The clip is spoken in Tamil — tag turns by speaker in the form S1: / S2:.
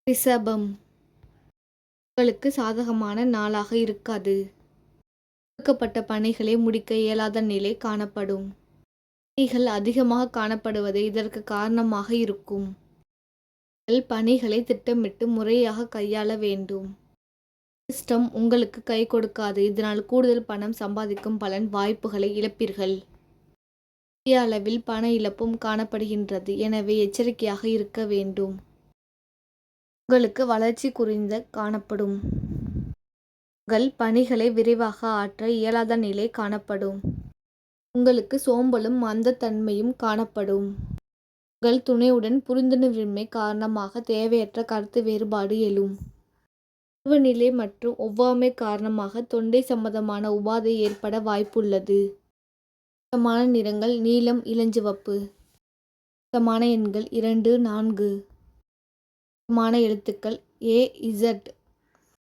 S1: ரிஷபம், உங்களுக்கு சாதகமான நாளாக இருக்காது. கொடுக்கப்பட்ட பணிகளை முடிக்க இயலாத நிலை காணப்படும். பணிகள் அதிகமாக காணப்படுவது இதற்கு காரணமாக இருக்கும். நீங்கள் பணிகளை திட்டமிட்டு முறையாக கையாள வேண்டும். அதிர்ஷ்டம் உங்களுக்கு கை கொடுக்காது. இதனால் கூடுதல் பணம் சம்பாதிக்கும் பலன் வாய்ப்புகளை இழப்பீர்கள். பெரிய அளவில் பண இழப்பும் காணப்படுகின்றது. எனவே எச்சரிக்கையாக இருக்க வேண்டும். உங்களுக்கு வளர்ச்சி குறைந்த காணப்படும். உங்கள் பணிகளை விரைவாக ஆற்ற இயலாத நிலை காணப்படும். உங்களுக்கு சோம்பலும் மந்தத்தன்மையும் காணப்படும். உங்கள் துணையுடன் புரிந்துணர்வின்மை காரணமாக தேவையற்ற கருத்து வேறுபாடு எழும். பருவநிலை மற்றும் ஒவ்வாமை காரணமாக தொண்டை சம்பந்தமான உபாதை ஏற்பட வாய்ப்புள்ளது. பொருத்தமான நிறங்கள் நீலம், இளஞ்சிவப்பு. பொருத்தமான எண்கள் 2, 4. பொருத்தமான எழுத்துக்கள் A, Z.